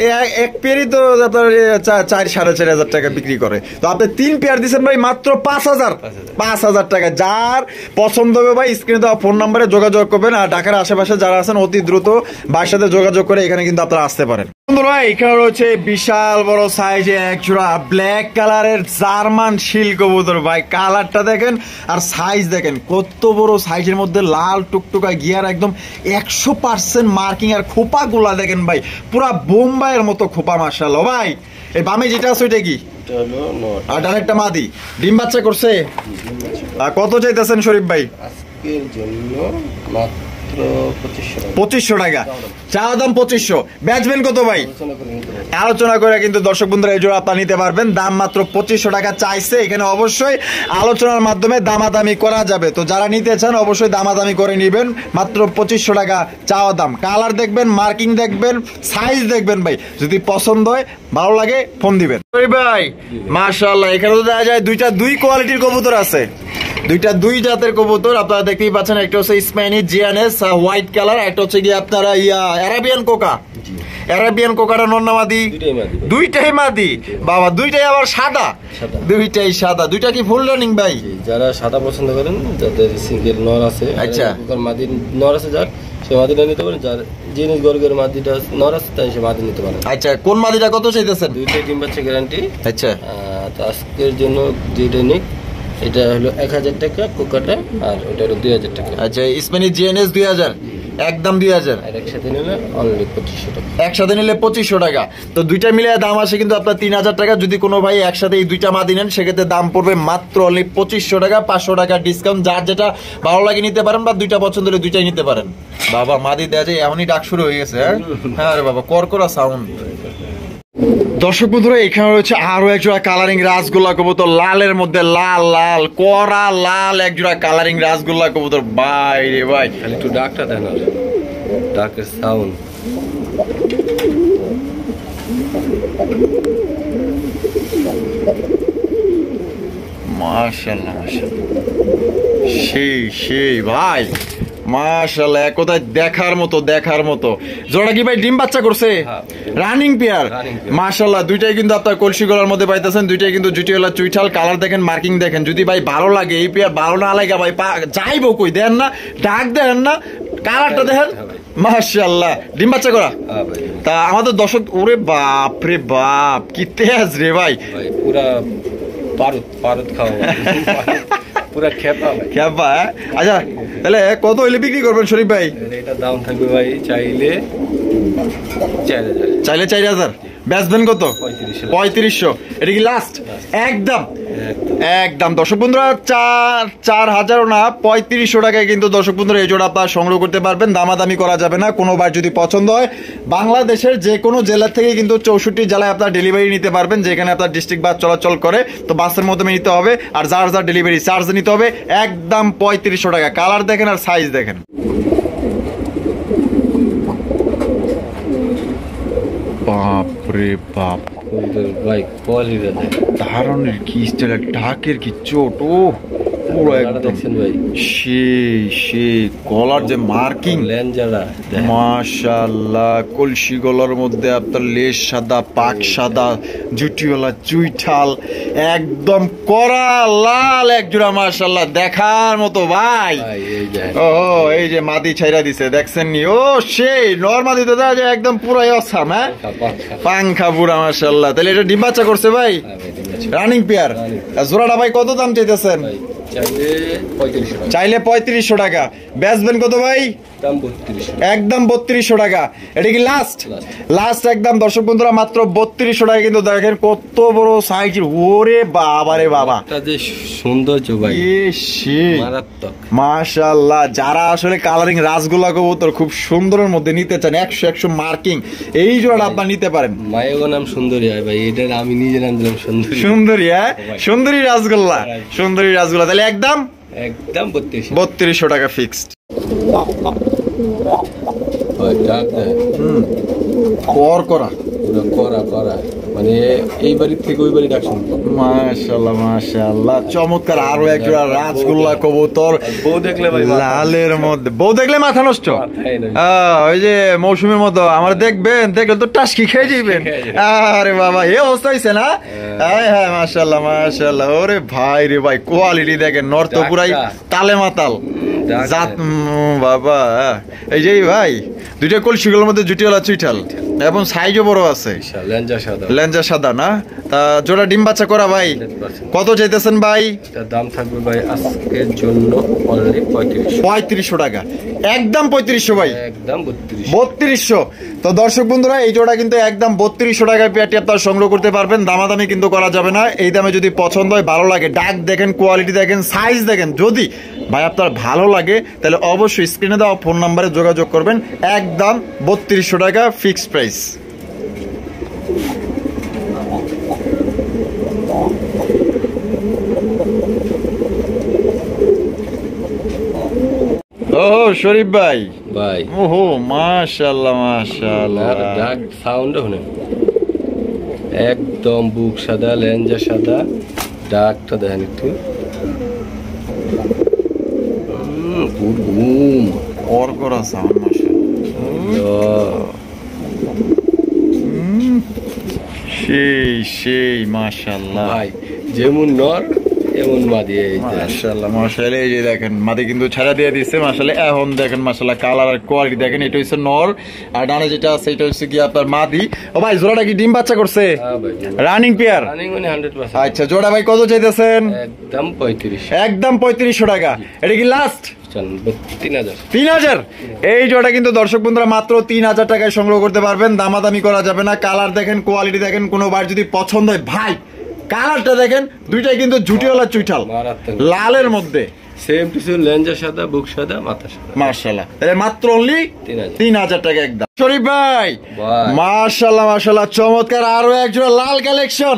এক পেয়ারই তো আপনার 4-4500 টাকা বিক্রি করে, তো আপনি 3 পেয়ার দিছেন ভাই মাত্র 5000 টাকা। যার পছন্দ হবে ভাই স্ক্রিনে দেওয়া ফোন নম্বরে যোগাযোগ করবেন। আর ঢাকার আশেপাশে যারা আছেন অতি দ্রুত ভাইয়ের সাথে যোগাযোগ করে এখানে কিন্তু আপনারা আসতে পারেন। বন্ধুরা এখানে রয়েছে বিশাল বড় সাইজে একজোড়া ব্ল্যাক কালারের জার্মান শিল কবুতর। ভাই কালারটা দেখেন আর সাইজ দেখেন, কত বড় সাইজের মধ্যে লাল টুকটুকা গিয়ার, একদম 100% মার্কিং। আর খোপা গুলা দেখেন ভাই, পুরা বোম্বাইয়ের মতো খোপা। মাশাআল্লাহ ভাই এই বামে যেটা আছে ওইটা কি? আর ডানেরটা মাদি, ডিম বাচ্চা করছে। কত চাইতেছেন শরীফ ভাই? আজকের জন্য মাত্র 2500 টাকা চাওয়া দাম 2500, বেচবেন কত ভাই? আলোচনা করে কিন্তু দর্শক বন্ধুরা এই জোড়া আপনারা নিতে পারবেন। দাম মাত্র 2500 টাকা চাইছে। এখানে অবশ্যই আলোচনার মাধ্যমে দামাদামি করা যাবে। তো যারা নিতে চান অবশ্যই দামাদামি করে নেবেন। মাত্র 2500 টাকা চাওয়া দাম। কালার দেখবেন, মার্কিং দেখবেন, সাইজ দেখবেন ভাই। যদি পছন্দ হয়, ভালো লাগে, ফোন দিবেন ভাই। মাশাআল্লাহ, এখানে তো দেখা যায় দুই কোয়ালিটির কবুতর আছে, দুই জাতের কবুতর আপনারা দেখতেই পাচ্ছেন। একটা হচ্ছে স্প্যানিশ জিয়ানেস হোয়াইট কালার, একটা হচ্ছে কি আপনারা অ্যারাবিয়ান কোকা। অ্যারাবিয়ান কোকাটা নর না মাদি? দুইটাই মাদি বাবা, দুইটাই আবার সাদা, দুইটাই সাদা। দুইটা কি ফুল রানিং ভাই? যারা সাদা পছন্দ করেন, যাদের সিঙ্গেল নর আছে, আচ্ছা মাদি নর আছে, যার সে মাদিটা নিতে পারেন। যার জিনিস গর্গের মাদিটা নর আছে, তাই সে মাদি নিতে পারেন। আচ্ছা, কোন মাদিটা কত চাইতেছেন? দুইটাই ডিম বাচ্চা গ্যারান্টি। আচ্ছা, তো আজকের জন্য যেটা নিক, এটা হলো 1000 টাকা কোকাটা, আর ওটা হলো 2000 টাকা। আচ্ছা, স্প্যানিশ জিএনএস 2000, একদম 2000। আর একসাথে নিলে অনলি 2500 টাকা। একসাথে নিলে 2500 টাকা। তো দুইটা মিলে দাম আসে কিন্তু আপনার 3000 টাকা। যদি কোনো ভাই একসাথে এই দুইটা মাদি নেন, সেক্ষেত্রে দাম পড়বে মাত্র অনলি 2500 টাকা। 500 টাকা ডিসকাউন্ট। যার যেটা ভালো লাগে নিতে পারেন, বা দুইটা পছন্দ হলে দুইটাই নিতে পারেন। বাবা, মাদি দেওয়া যায় এমনই ডাক শুরু হয়ে গেছে। হ্যাঁ রে বাবা, করকরা সাউন্ড। দর্শক বন্ধুরা, এখানে রয়েছে আরো এক জোড়া কালারিং রাসগোল্লা কবুতর। লালের মধ্যে লাল লাল করা লাল এক জোড়া কালারিং রাসগোল্লা কবুতর। ভাই রে ভাই, খালি একটু ডাকটা দেন, আর ডাকের সাউন্ড। মাশাআল্লাহ মাশাআল্লাহ, সেই ভাই, মাশাআল্লাহ, এক কথায় দেখার মতো। জোড়া কি ভাই ডিম বাচ্চা করছে? Running pair. মাশাআল্লাহ, দুইটাই কিন্তু আপনার কলসি গলার মধ্যে পাইতেছেন। দুইটাই কিন্তু জুটিওয়ালা চুইঠাল। কালার দেখেন, মার্কিং দেখেন। যদি ভাই ভালো লাগে, এই পেয়ার ভালো না লাগে ভাই যাইবো কই, দেন না ডাক, দেন না কালারটা দেখেন। মাশাআল্লাহ, ডিম বাচ্চা করা। তা আমাদের দর্শক, ওরে বাপ রে বাপ, কি তেজ রে ভাই, পুরা পারুত খাওয়া, পুরা খেপা। আচ্ছা, তাহলে কত হইলে বিক্রি করবেন শরীফ ভাই? এটা দাম থাকবে ভাই চাইলে 4000। বেচবেন কত? 3500। এটা কি লাস্ট? একদম দর্শক বন্ধুরা, 4000 না 3500 টাকায় কিন্তু দর্শক বন্ধুরা এই জোড়া আপনারা সংগ্রহ করতে পারবেন। দামাদামি করা যাবে না। কোনো বার যদি পছন্দ হয়, বাংলাদেশের যে কোনো জেলা থেকে কিন্তু 64 জেলায় আপনার ডেলিভারি নিতে পারবেন। যেখানে আপনার ডিস্ট্রিক্ট বাস চলাচল করে, তো বাসের মাধ্যমে নিতে হবে। আর যার ডেলিভারি চার্জ নিতে হবে একদম 3500 টাকা। কালার দেখেন আর সাইজ দেখেন। বাপরে বাপ, ভাই কোয়ালিটি ধারণের কি স্টাইল, ঢাকের কি চোট, ও পুরো একদম ভাই সেই গলার যে মার্কিং, মাশাআল্লাহ, কলসি গলার মধ্যে আপনার লেজ সাদা, পাক সাদা, জুটিওয়ালা চুইঠাল, একদম কড়া লাল এক জোড়া। মাশাআল্লাহ, দেখার মতো ভাই। ও এই যে মাদি ছাইরা দিছে, দেখছেন নি? ও সেই নরমাদি তো দেখা যায় একদম পুরাই অসাম। হ্যাঁ, পাংখা পুরা। মাশাআল্লাহ, তাহলে এটা ডিম বাচ্চা করছে ভাই? Running pair. জোড়াটা ভাই কত দাম চাইতেছেন? চাইলে 3500 টাকা। বেচবেন কত ভাই? একদম 3200 টাকা। এটা কি লাস্ট একদম দর্শক বন্ধুরা, মাত্র 3200 টাকা। কিন্তু দেখেন কত বড় সাইজ, ওরে বাবা রে বাবা, সৌন্দর্য ভাই, মাশাআল্লাহ। যারা আসলে কালারিং রাসগোল্লা কবুতর খুব সুন্দরের মধ্যে নিতে চান, 100 মার্কিং, এই জোড়াটা আপনার নিতে পারেন। মায়ের নাম সুন্দরী হয় ভাই, এটা আমি নিজে নাম দিলাম সুন্দরী। হ্যাঁ, সুন্দরী রাসগোল্লা। তাহলে একদম 3200 টাকা ফিক্সড। করা মানে এই বাড়ি থেকে ওই বাড়ি ডাকছেন। মাশাআল্লাহ, চমৎকার। আরো এক জোড়া রাসগোল্লা কবুতর। বউ দেখলে ভাই লালের মধ্যে, বউ দেখলে মাথা নষ্ট। ওই যে মৌসুমীর মতো আমার দেখবেন, দেখলে তো টাসকি খেয়ে যাবেন। আরে বাবা, এ অবস্থা হয়েছে না? হ্যাঁ, মাশাআল্লাহ। ওরে ভাই রে ভাই, কোয়ালিটি দেখেন, নর তো পুরাই তালে মাতাল জাত বাবা। এই যে ভাই, দুইটা কলসিগুলোর মধ্যে জুটিওয়ালা চুইঠাল। এবং সাইজও বড় আছে, লেঞ্জা সাদা। লেঞ্জা সাদা না? তা জোড়া ডিম বাচ্চা করা ভাই, 100%। কত চাইতেছেন ভাই? এটার দাম থাকবে ভাই আজকের জন্য অনলি 3500। 3500 টাকা, একদম 3500 ভাই, একদম 3200। 3200। তো দর্শক বন্ধুরা এই জোড়া কিন্তু একদম 3200 টাকায় পেয়ারটি আপনারা সংগ্রহ করতে পারবেন, দামাদামি কিন্তু করা যাবে না। এই দামে যদি পছন্দ হয়, ভালো লাগে, ডাক দেখেন, কোয়ালিটি দেখেন, সাইজ দেখেন, যদি ভাই আপনার ভালো লাগে তাহলে অবশ্যই স্ক্রিনে দেওয়া ফোন নাম্বারে যোগাযোগ করবেন। একদম 3200 টাকা ফিক্সড প্রাইস। ও শরীফ ভাই, ভাই ওহো মাশাআল্লাহ মাশাআল্লাহ, ডাক সাউন্ড শুনে একদম বুক সাদা, লেঞ্জা সাদা, ডাকটা দেখেন একটু। ঘুম ওর করা সাউন্ড মাশাআল্লাহ, সেই সেই মাশাআল্লাহ ভাই, যেমন নর এমন মাদি। এই যে মাশাআল্লাহ মাশাআল্লাহ, এই যে দেখেন মাদি কিন্তু ছাড়া দিয়ে দিচ্ছে মাশাআল্লাহ। এখন দেখেন মাশাআল্লাহ কালার আর কোয়ালিটি দেখেন, এটা হচ্ছে নর আর ডানে যেটা আছে এটা হচ্ছে কি আপনার মাদি। ও ভাই জোড়াটা কি ডিম বাচ্চা করছে? হ্যাঁ ভাই, রানিং পেয়ার। রানিং মানে 100%। আচ্ছা জোড়া ভাই কত চাইতেছেন? একদম 3500। একদম 3500 টাকা। এটা কি লাস্ট? 3000। 3000। এই জোড়া কিন্তু দর্শক বন্ধুরা মাত্র 3000 টাকায় সংগ্রহ করতে পারবেন, দামাদামি করা যাবে না। কালার দেখেন, কোয়ালিটি দেখেন, কোনো বার যদি পছন্দ হয় ভাই, কালারটা দেখেন, দুইটাই কিন্তু ঝুটিওয়ালা চুইঠাল লালের মধ্যে, সেম টু সেম, লেঞ্জা সাদা, বুক সাদা, মাথা সাদা। মাশাআল্লাহ, তাহলে মাত্র অনলি 3000 টাকা একদম। শরীফ ভাই ভাই, মাশাআল্লাহ মাশাআল্লাহ, চমৎকার আরো এক জোড়া লাল কালেকশন,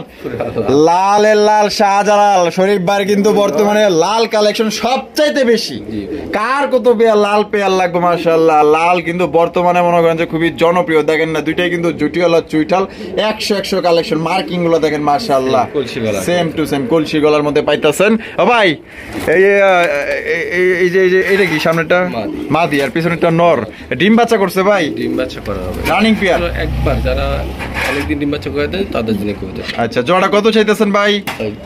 লালের লাল শাহজালাল। শরীফ ভাই কিন্তু বর্তমানে লাল কালেকশন সবচাইতে বেশি। কার কত পেয়ার লাল পেয়ার লাগবে? মাশাআল্লাহ, লাল কিন্তু বর্তমানে মনে করেন যে খুবই জনপ্রিয়। দেখেন না, দুইটাই কিন্তু জুটিওয়ালা চুইঠাল, 100 কালেকশন। মার্কিং গুলো দেখেন মাশাআল্লাহ, সেম টু সেম কলসি গলার মধ্যে পাইতাছেন। ও ভাই এই যে এটা কি সামনেটা মাদি আর পিছনেটা নর, ডিম বাচ্চা করছে ভাই? ডিম বাচ্চা করা হবে, রানিং পেয়ার। একবার যারা অনেকদিন ডিম বাচ্চা করে দেন তাদের জন্য কবিতা। আচ্ছা জোড়া কত চাইতেছেন ভাই?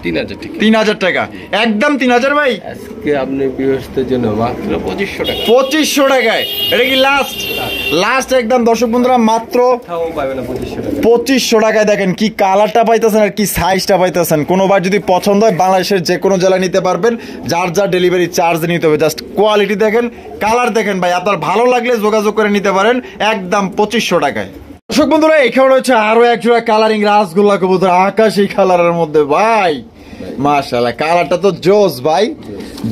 3000 টাকা। 3000 টাকা, একদম 3000 ভাই। আজকে আপনি বিহস্তের জন্য মাত্র 2500 টাকা। 2500 টাকায়। এটা কি লাস্ট? লাস্ট একদম দর্শক বন্ধুরা মাত্র তাও পাবে না 2500 টাকা। 2500 টাকায়। দেখেন কি কালারটা পাইতেছেন আর কি সাইজটা পাইতেছেন। কোনোবার যদি পছন্দ হয় বাংলাদেশের যে কোনো জেলায় নিতে পারবেন, যার যার ডেলিভারি চার্জ নিতে হবে। জাস্ট কোয়ালিটি দেখেন, কালার দেখেন ভাই, আপনার ভালো লাগলে যোগাযোগ করে নিতে পারেন একদম 2500 টাকায়। দর্শক বন্ধুরা এখানে রয়েছে আরো এক জোড়া কালারিং রাসগোল্লা কবুতর, আকাশি কালারের মধ্যে ভাই। মাশাআল্লাহ, কালারটা তো জোস ভাই,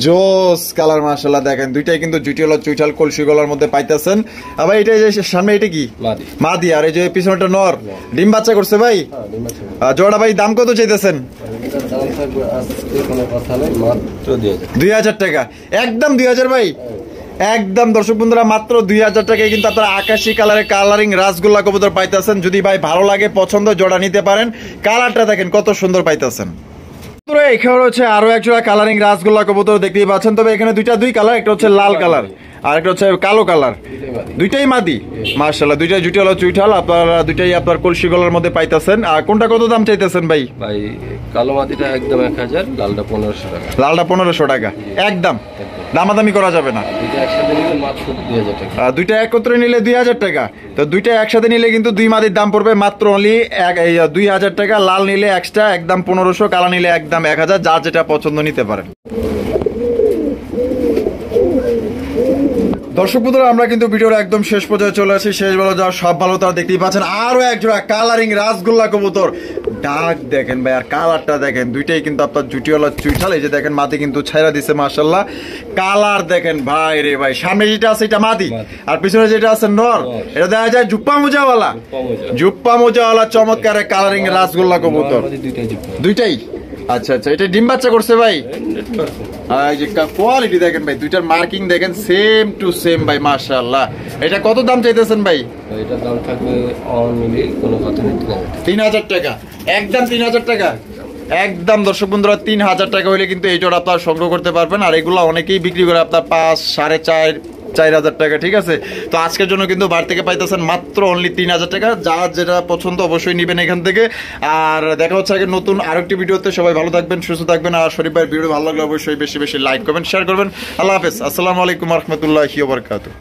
জোস কালার মাশাআল্লাহ। দেখেন দুইটাই কিন্তু জুটিওয়ালা চুইঠাল কলসি গলার মধ্যে পাইতেছেন। আবার এটা যে সামনে এটা কি মাদি, আর এই যে পিছনেটা নর, ডিম বাচ্চা করছে ভাই। জোড়া ভাই দাম কত চাইতেছেন? 2000 টাকা, একদম 2000 ভাই, একদম দর্শক বন্ধুরা মাত্র 2000 টাকায় কিন্তু আপনারা আকাশি কালারের কালারিং রাসগোল্লা কবুতর পাইতেছেন। যদি ভাই ভালো লাগে, পছন্দ, জোড়া নিতে পারেন। কালারটা দেখেন কত সুন্দর পাইতেছেন। এখানে রয়েছে আরো এক জোড়া কালারিং রাসগোল্লা কবুতর দেখতেই পাচ্ছেন। তবে এখানে দুই কালার, একটা হচ্ছে লাল কালার আর একটা হচ্ছে কালো কালার। দুইটাই মাদি মাশাআল্লাহ, দুইটাই জুটিওয়ালা চুইঠাল। আপনারা দুইটাই আপনার কলসি গলার মধ্যে পাইতেছেন। আর কোনটা কত দাম চাইতেছেন ভাই? ভাই কালো মাদিটা একদম 1000, লালটা 1500 টাকা। লালটা 1500 টাকা, একদম দামাদামি করা যাবে না। দুইটা একসাথে নিলে মাত্র 2000 টাকা। দুইটা একত্রে নিলে 2000 টাকা। তো দুইটা একসাথে নিলে কিন্তু দুই মাদির দাম পড়বে মাত্র অনলি 2000 টাকা। লাল নিলে এক্সট্রা একদম 1500, কালা নিলে একদম 1000। যার যেটা পছন্দ নিতে পারেন। দর্শক বন্ধুরা আমরা কিন্তু ভিডিওর একদম শেষ পর্যায়ে চলে আসি। শেষ বেলা যাওয়া সব ভালো তারা দেখতেই পাচ্ছেন। আরো এক জোড়া কালারিং রাসগোল্লা কবুতর, ডাক দেখেন ভাই আর কালারটা দেখেন, দুইটাই কিন্তু আপনার জুটিওয়ালা চুইঠাল। এই যে দেখেন মাদি কিন্তু ছাইরা দিছে মাশাআল্লাহ। কালার দেখেন ভাই রে ভাই, সামনে যেটা আছে এটা মাদি আর পিছনে যেটা আছে নর। এটা দেখা যায় জুপ্পা মোজাওয়ালা, জুপ্পা মোজাওয়ালা চমৎকার কালারিং রাসগোল্লা কবুতর দুইটাই। আচ্ছা আচ্ছা, এটা ডিম বাচ্চা করছে ভাই? কোয়ালিটি দেখেন ভাই, দুইটার মার্কিং দেখেন সেম টু সেম ভাই মাশাআল্লাহ। এটা কত দাম চাইতেছেন ভাই? এটার দাম থাকবে অনলি কোনো কথা নেই 3000 টাকা, একদম 3000 টাকা, একদম দর্শক বন্ধুরা 3000 টাকা হলে কিন্তু এই জোড়া আপনারা সংগ্রহ করতে পারবেন। আর এগুলো অনেকেই বিক্রি করে আপনার 5, 4.5, 4000 টাকা। ঠিক আছে, তো আজকের জন্য কিন্তু বার থেকে পাইতেছেন মাত্র অনলি 3000 টাকা। যার যেটা পছন্দ অবশ্যই নেবেন এখান থেকে। আর দেখা হচ্ছে আগে নতুন আরেকটি ভিডিওতে। সবাই ভালো থাকবেন, সুস্থ থাকবেন। আর শরীফ ভাইয়ের ভিডিও ভালো লাগলে অবশ্যই বেশি বেশি লাইক করবেন, শেয়ার করবেন। আল্লাহ হাফেজ, আসসালামু আলাইকুম রহমতুল্লাহি ওয়া বারাকাতুহু।